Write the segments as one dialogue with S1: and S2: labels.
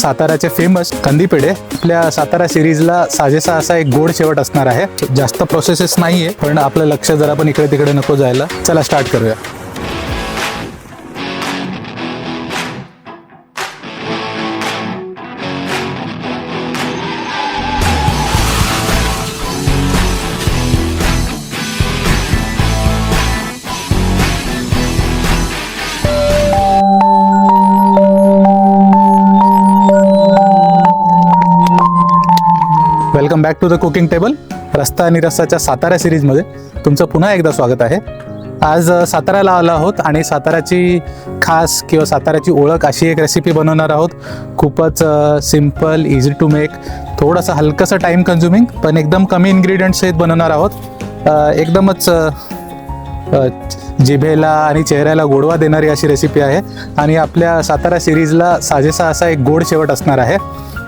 S1: साताऱ्याचे फेमस कंदी पेढे आपल्या सातारा सिरीजला साजेसा असा एक गोड शेवट असणार आहे. जास्त प्रोसेसेस नाहीये, पण आपलं लक्ष जरा पण इकडे तिकडे नको जायला. चला स्टार्ट करूया. Welcome back to the cooking table. रस्ता आणि रस्साच्या सातारा सिरीजमध्ये तुमचं पुन्हा एकदा स्वागत आहे. आज साताऱ्याला आलो आहोत आणि साताऱ्याची खास किंवा साताऱ्याची ओळख अशी एक रेसिपी बनवणार आहोत. खूपच सिम्पल, इझी टू मेक, थोडंसं हलकंसं टाईम कन्झ्युमिंग, पण एकदम कमी इन्ग्रेडियंट्स सहित बनवणार आहोत. एकदमच जिभेला आणि चेहऱ्याला गोडवा देणारी अशी रेसिपी आहे आणि आपल्या सातारा सिरीजला साजेसा असा एक गोड शेवट असणार आहे.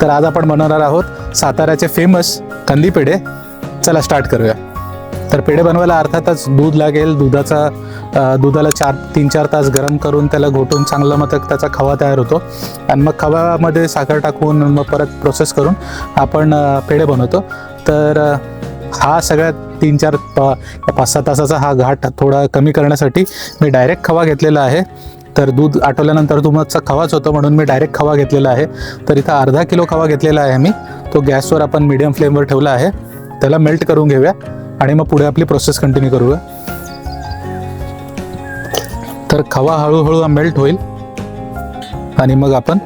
S1: तर आज आपण बनवणार आहोत साताऱ्याचे फेमस कंदी पेढे. चला स्टार्ट करूया. तर पेढे बनवायला अर्थातच दूध लागेल. दुधाला 3-4 तास गरम करून त्याला घोटून चांगलं मग त्याचा खवा तयार होतो आणि मग खव्यामध्ये साखर टाकून मग परत प्रोसेस करून आपण पेढे बनवतो. तर हा सगळ्यात 3-4-5-6 तासाचा हा घाट थोडा कमी करण्यासाठी मी डायरेक्ट खवा घेतलेला आहे. तर दूध आटवल्यानंतर तुमचा खवाच होतो म्हणून मी डायरेक्ट खवा घेतलेला आहे. तर इथं अर्धा किलो खवा घेतलेला आहे मी. तो गॅसवर आपण मीडियम फ्लेमवर ठेवला आहे. त्याला मेल्ट करून घेऊया आणि मग पुढे आपली प्रोसेस कंटिन्यू करूया. तर खवा हळूहळू मेल्ट होईल आणि मग आपण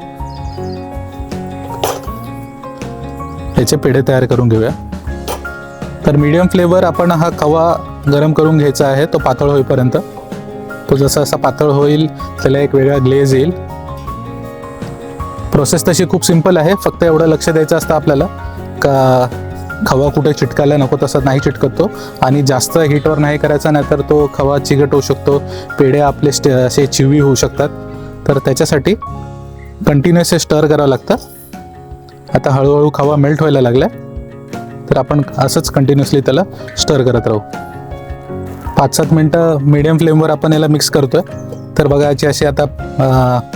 S1: याचे पेढे तयार करून घेऊया. तर मीडियम फ्लेवर आपण हा खवा गरम करून घ्यायचा आहे, तो पातळ होईपर्यंत. तो जसा पातळ होईल त्याला एक वेगळा ग्लेज येईल. प्रोसेस तशी खूप सिंपल आहे, फक्त एवढं लक्ष द्यायचं असतं आपल्याला का खवा कुठे चिटकायला नको तसं नाही चिटकत तो, आणि जास्त हीटवर नाही करायचा, नाहीतर तो खवा चिकट होऊ शकतो, पेढे आपले असे चिवी होऊ शकतात. तर त्याच्यासाठी कंटिन्युअसली स्टर करावं लागतं. आता हळूहळू खवा मेल्ट व्हायला लागला, तर आपण असंच कंटिन्युअसली त्याला स्टर करत राहू. 5-7 मिनटं मीडियम फ्लेमवर आपण याला मिक्स करतोय. तर बघा याची अशी आता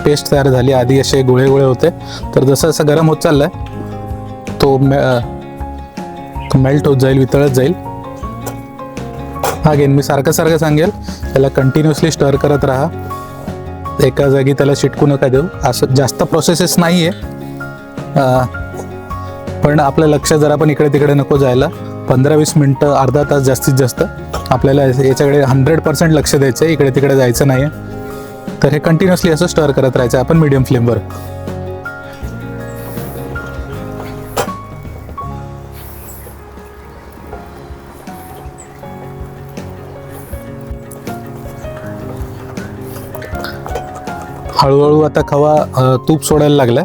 S1: पेस्ट तयार झाली. आधी असे गोळे गोळे होते, तर जसं जसं गरम होत चाललंय तो मेल्ट होत जाईल, वितळत जाईल. अगेन मी सारखं सांगेल, त्याला कंटिन्युअसली स्टर करत राहा. एका जागी त्याला चिटकू नका देऊ. असं जास्त प्रोसेसेस नाही आहे, पण आपलं लक्ष जरा पण इकडे तिकडे नको जायला. 15-20 मिनटं, अर्धा तास जास्तीत जास्त आपल्याला याच्याकडे 100% लक्ष द्यायचं आहे, इकडे तिकडे जायचं नाही आहे. तर हे कंटिन्युअसली असं स्टर करत राहायचं आपण मीडियम फ्लेमवर. हळूहळू आता खवा तूप सोडायला लागलाय,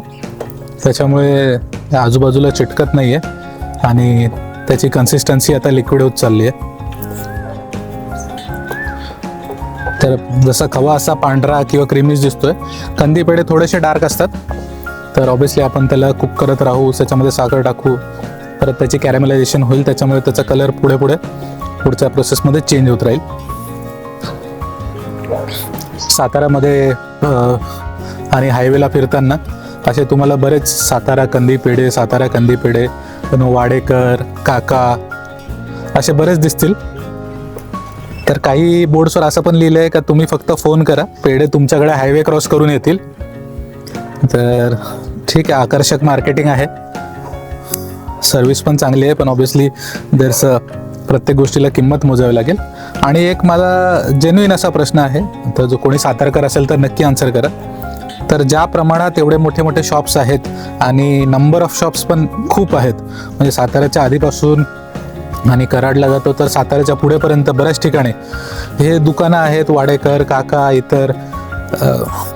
S1: त्याच्यामुळे आजूबाजूला चिटकत नाहीये आणि त्याची कन्सिस्टन्सी आता लिक्विड होत चालली आहे. तर जसा खवा असा पांढरा किंवा क्रीमीज दिसतोय, कंदी पेढे थोडेसे डार्क असतात. तर ऑब्विसली आपण त्याला कुक करत राहू, त्याच्यामध्ये साखर टाकू, परत त्याची कॅरेमलायझेशन होईल, त्याच्यामुळे त्याचा कलर पुढच्या प्रोसेसमध्ये चेंज होत राहील. साताऱ्यामध्ये आणि हायवेला फिरताना असे तुम्हाला बरेच सातारा कंदी पेढे, वाडेकर, काका असे बरेच दिसतील. तर काही बोर्ड्सवर असं पण लिहिलं आहे का तुम्ही फक्त फोन करा, पेढे तुमच्याकडे हायवे क्रॉस करून येतील. तर ठीक आहे, आकर्षक मार्केटिंग आहे, सर्विस पण चांगली आहे, पण ऑब्विसली प्रत्येक गोष्टीला किंमत मोजावी लागेल. आणि एक माझा जेन्युइन असा प्रश्न आहे, तर जो कोणी सातारकर असेल तर नक्की आन्सर करा. तर ज्या प्रमाणात एवढे मोठे शॉप्स आहेत आणि नंबर ऑफ शॉप्स पण खूप आहेत, म्हणजे साताऱ्याच्या आधीपासून आणि कराडला जातो तर साताऱ्याच्या पुढेपर्यंत बऱ्याच ठिकाणी हे दुकानं आहेत, वाडेकर, काका, इतर.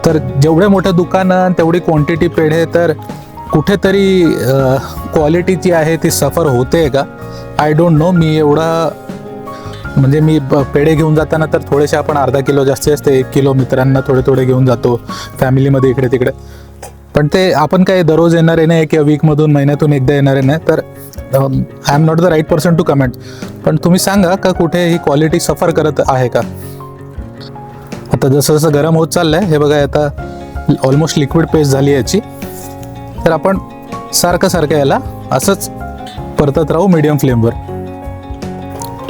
S1: तर जेवढे मोठे दुकानं तेवढी क्वांटिटी पेढे, तर कुठेतरी क्वालिटी जी आहे ती सफर होते का आय डोंट नो. मी पेढे घेऊन जाताना तर थोडेसे आपण अर्धा किलो, जास्तीत 1 किलो मित्रांना थोडे थोडे घेऊन जातो, फॅमिलीमध्ये इकडे तिकडे. पण ते आपण काय दररोज येणारे नाही किंवा वीकमधून, महिन्यातून एकदा येणारे नाही. तर I am not the right person to comment. पण तुम्ही सांगा का कुठे ही क्वालिटी सफर करत आहे का. आता जसं गरम होत चाललंय, हे बघा आता ऑलमोस्ट लिक्विड पेस्ट झाली याची. तर आपण सारखं सारखं याला असंच परतत राहू मीडियम फ्लेमवर.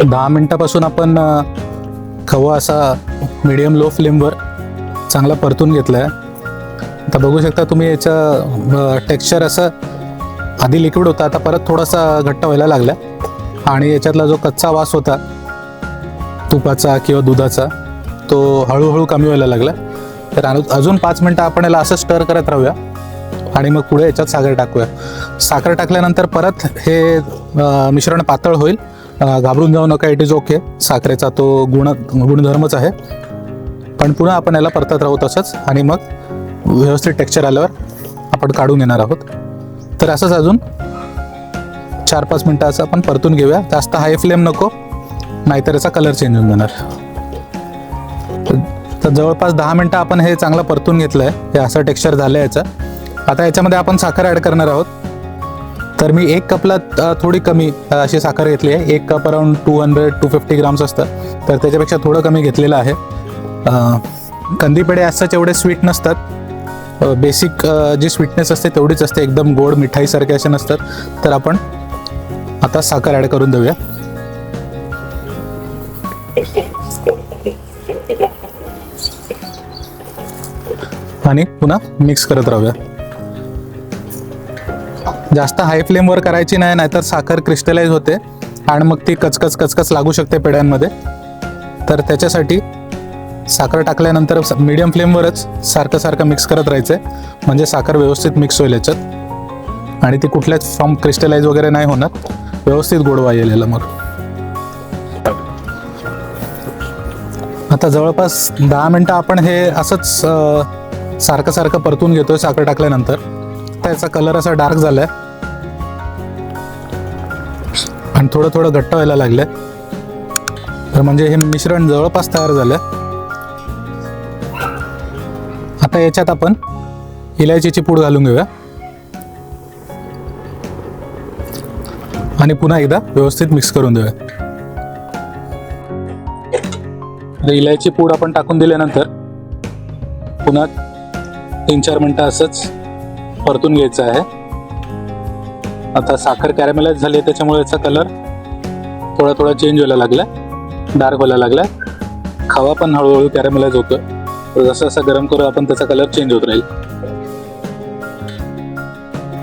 S1: 10 मिनिटापासून आपण खवा असा मीडियम लो फ्लेमवर चांगला परतून घेतला आहे. आता बघू शकता तुम्ही याचं टेक्स्चर असं आधी लिक्विड होता, आता परत थोडासा घट्ट व्हायला लागला आणि याच्यातला जो कच्चा वास होता तुपाचा किंवा दुधाचा तो हळूहळू कमी व्हायला लागला. तर अजून 5 मिनटं आपण याला असं स्टर करत राहूया आणि मग पुढे याच्यात साखर टाकूया. साखर टाकल्यानंतर परत हे मिश्रण पातळ होईल. घाबरून जाऊ नका, इट इज ओके. साखरेचा तो गुणधर्मच आहे. पण पुन्हा आपण याला परतत राहू तसंच आणि मग व्यवस्थित टेक्स्चर आल्यावर आपण काढून घेणार आहोत. तर असंच अजून 4-5 मिनटं असं आपण परतून घेऊया. जास्त हाय फ्लेम नको, नाहीतर याचा कलर चेंज होऊन जाणार. तर जवळपास 10 मिनटं आपण हे चांगलं परतून घेतलं आहे. हे असं टेक्स्चर झालं याचं. आता याच्यामध्ये आपण साखर ॲड करणार आहोत. तर मी 1 कपला थोडी कमी अशी साखर घेतली आहे. 1 कप अराउंड 200-250 ग्राम्स असतं, तर त्याच्यापेक्षा थोडं कमी घेतलेलं आहे. कंदी पेढे असंच एवढे स्वीट नसतात. बेसिक जी स्वीटनेस असते तेवढीच असते, एकदम गोड मिठाईसारखे असे नसतात. तर आपण आता साखर ॲड करून देऊया आणि पुन्हा मिक्स करत राहूया. जास्त हाय फ्लेमवर करायची नाही, नाहीतर साखर क्रिस्टलाइज होते आणि मग ती कचकच लागू शकते पेढ्यांमध्ये. तर त्याच्यासाठी साखर टाकल्यानंतर मीडियम फ्लेमवरच सारखं सारखं मिक्स करत राहायचं आहे, म्हणजे साखर व्यवस्थित मिक्स होईल याच्यात आणि ती कुठल्याच फॉर्म क्रिस्टलाइज वगैरे नाही होणार. व्यवस्थित गोडवा येईल याला. मग आता जवळपास 10 मिनटं आपण हे असंच सारखं सारखं परतून घेतोय साखर टाकल्यानंतर. त्याचा कलर असा डार्क झालाय आणि थोडं थोडं घट्ट व्हायला लागलंय. तर म्हणजे हे मिश्रण जवळपास तयार झालंय. आता याच्यात आपण इलायचीची पूड घालून घेऊया आणि पुन्हा एकदा व्यवस्थित मिक्स करून देऊया. इलायची पूड आपण टाकून दिल्यानंतर पुन्हा 3-4 मिनटं असंच परतून घ्यायचं आहे. आता साखर कॅरेमलाइज झाली आहे, त्याच्यामुळे याचा कलर थोडा थोडा चेंज व्हायला लागला, डार्क व्हायला लागला. खवा पण हळूहळू कॅरेमलाइज होतो. जसं जसं गरम करू आपण त्याचा कलर चेंज होत राहील.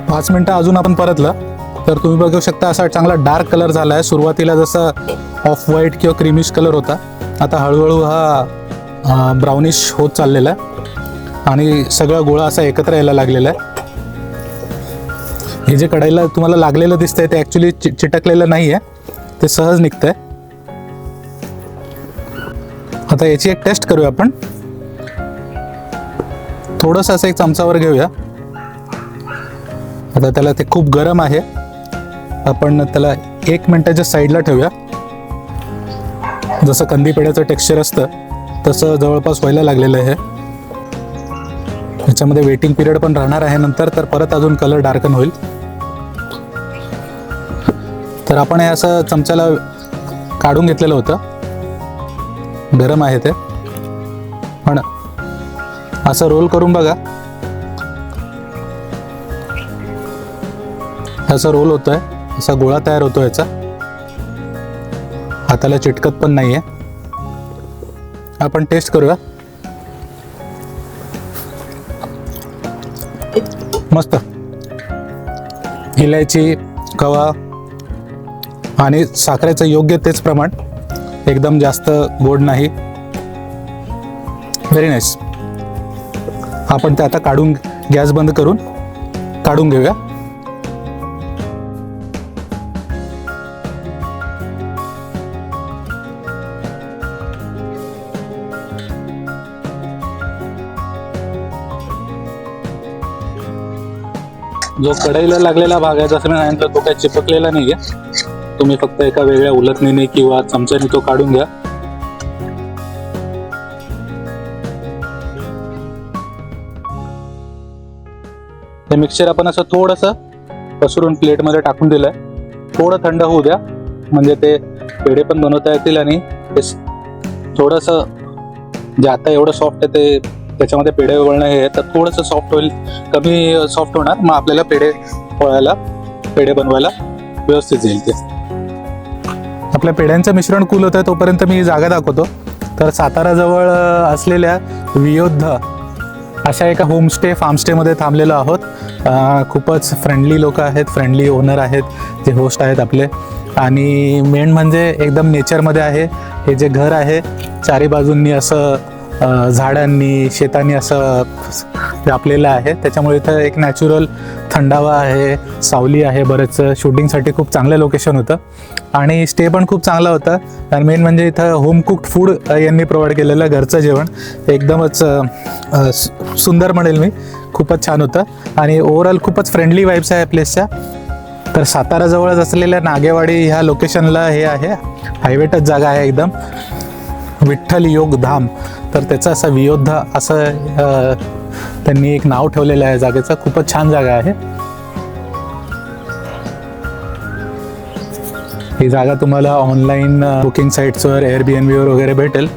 S1: 5 मिनटं अजून आपण परतलं तर तुम्ही बघू शकता असा चांगला डार्क कलर झाला आहे. सुरुवातीला जसं ऑफ व्हाईट किंवा क्रीमिश कलर होता, आता हळूहळू हा ब्राउनिश होत चाललेला आहे आणि सगळा गोळा असा एकत्र यायला लागलेला आहे. हे जे कढईला तुम्हाला लागलेलं दिसतंय ते ॲक्च्युली चिटकलेलं नाही आहे, ते सहज निघतंय. आता याची एक टेस्ट करूया आपण. थोडंसं असं एक चमचावर घेऊया. आता त्याला ते खूप गरम आहे, आपण त्याला 1 मिनिटाच्या साईडला ठेवूया. जसं कंदी पेढ्याचं टेक्स्चर असतं तसं जवळपास व्हायला लागलेलं आहे. याच्यामध्ये वेटिंग पिरियड पण राहणार आहे नंतर, तर परत अजून कलर डार्कन होईल. तर आपण हे असं चमच्याला काढून घेतलेलं होतं, गरम आहे ते. पण असं रोल करून बघा, असं रोल होतोय, असा गोळा तयार होतो याचा. हाताला चिटकत पण नाहीये. आपण टेस्ट करूया. मस्त. इलायची, खवा आणि साखरेचं योग्य तेच प्रमाण, एकदम जास्त गोड नाही. Very nice. आपण ते आता काढून गॅस बंद करून काढून घेऊया. जो कढईला लागलेला भाग आहे जसं मी सांगितलं तो काही चिपकलेला नाही आहे. तुम्ही फक्त एका वेगळ्या उलटणीने किंवा चमच्याने तो काढून घ्या. हे मिक्सचर आपण असं थोडंसं पसरून प्लेटमध्ये टाकून दिलंय. थोडं थंड होऊ द्या, म्हणजे ते पेढे पण बनवता येतील आणि ते थोडंसं जे आता एवढं सॉफ्ट आहे ते त्याच्यामध्ये पेढे वळणं हे तर थोडंसं सॉफ्ट होईल, कमी सॉफ्ट होणार, मग आपल्याला पेढे बनवायला व्यवस्थित येईल. ते आपल्या पेढ्यांचं मिश्रण कूल होतं तोपर्यंत मी जागा दाखवतो. तर साताराजवळ असलेल्या वियोध अशा एका होमस्टे फार्मस्टेमध्ये थांबलेलो आहोत. खूपच फ्रेंडली लोक आहेत, फ्रेंडली ओनर आहेत जे होस्ट आहेत आपले. आणि मेन म्हणजे एकदम नेचरमध्ये आहे. हे जे घर आहे चारी बाजूंनी असं झाडांनी शेतांनी असं व्यापलेलं आहे, त्याच्यामुळे इथं एक नॅचरल थंडावा आहे, सावली आहे. बरंच शूटिंगसाठी खूप चांगलं लोकेशन होतं आणि स्टे पण खूप चांगला होता. आणि मेन म्हणजे इथं होम कुक्ड फूड यांनी प्रोव्हाइड केलेलं घरचं जेवण एकदमच सुंदर म्हणेल मी, खूपच छान होतं. आणि ओव्हरऑल खूपच फ्रेंडली वाईब्स आहे प्लेसच्या. तर साताराजवळच असलेल्या नागेवाडी ह्या लोकेशनला हे आहे, हायवे टच जागा आहे एकदम, विठ्ठल योग धाम. तर त्याचं असं वियोद्धा असं त्यांनी एक नाव ठेवलेलं आहे जागेचं. खूपच छान जागा आहे ही. जागा तुम्हाला ऑनलाईन बुकिंग साईट्सवर Airbnb वगैरे भेटेल,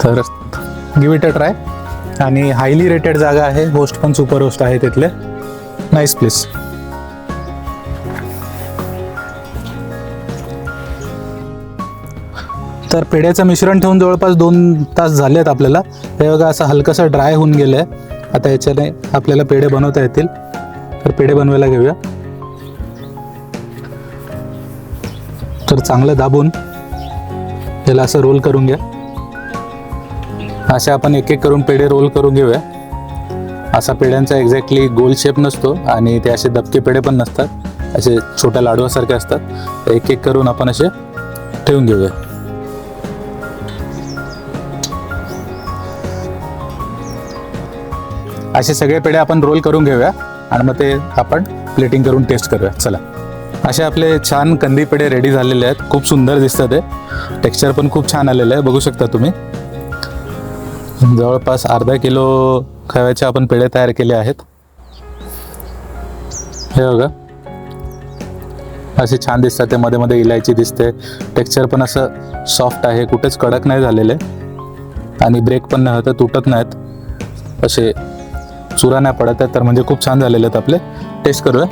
S1: तर गिव्ह इट अ ट्राय. आणि हायली रेटेड जागा आहे, होस्ट पण सुपर होस्ट आहे तिथले. Nice place. तर पेढ्याचं मिश्रण ठेवून जवळपास 2 तास झाले आहेत आपल्याला. हे बघा असं हलकंसं ड्राय होऊन गेलं आहे. आता याच्याने आपल्याला पेढे बनवता येतील. तर पेढे बनवायला घेऊया. तर चांगलं दाबून याला असं रोल करून घ्या. असे आपण एक एक करून पेढे रोल करून घेऊया. असा पेढ्यांचा एक्झॅक्टली गोल शेप नसतो आणि ते असे दबके पेढे पण नसतात, असे छोट्या लाडवासारखे असतात. एक एक करून आपण असे ठेवून घेऊया. असे सगळे पेढे आपण रोल करून घेऊया आणि मग ते आपण प्लेटिंग करून टेस्ट करूया. चला, असे आपले छान कंदी पेढे रेडी झालेले आहेत. खूप सुंदर दिसतात ते. टेक्स्चर पण खूप छान आलेलं आहे, बघू शकता तुम्ही. जवळपास अर्धा किलो खव्याचे आपण पेढे तयार केले आहेत. हे बघा असे छान दिसतात ते. मध्ये मध्ये इलायची दिसते. टेक्स्चर पण असं सॉफ्ट आहे, कुठेच कडक नाही झालेले आणि ब्रेक पण नाही होत, तुटत नाहीत, असे चुरा नाही पडत आहे. तर म्हणजे खूप छान झालेले आहेत आपले. टेस्ट करूया.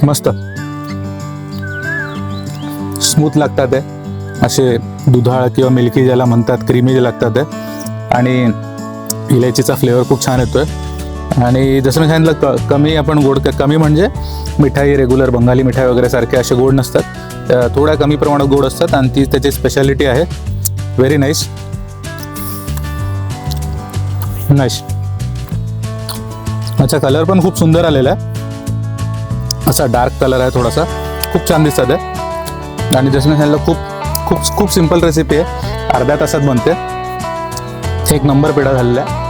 S1: मस्त स्मूथ लागतात ते, असे दुधाळ किंवा मिल्की ज्याला म्हणतात, क्रीमी जे लागतात ते. आणि इलायचीचा फ्लेवर खूप छान येतोय. आणि जसं मी सांगितलं कमी आपण गोड, कमी म्हणजे मिठाई रेग्युलर बंगाली मिठाई वगैरे सारखे असे गोड नसतात, थोड्या कमी प्रमाणात गोड असतात आणि ती त्याची स्पेशालिटी आहे. Very nice. नाईस. अच्छा, कलर पण खूप सुंदर आलेला आहे. असा डार्क कलर आहे थोडासा, खूप छान दिसतात आहे. आणि जसं मी सांगितलं खूप खूप खूप सिंपल रेसिपी आहे, अर्ध्या तासात बनते. एक नंबर पेढा झालेला आहे.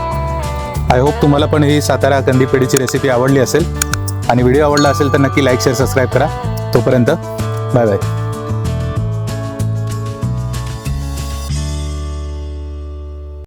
S1: आय होप तुम्हाला पण ही सातारा कंदी पेढीची रेसिपी आवडली असेल. आणि व्हिडिओ आवडला असेल तर नक्की लाईक शेअर सबस्क्राईब करा. तोपर्यंत बाय बाय.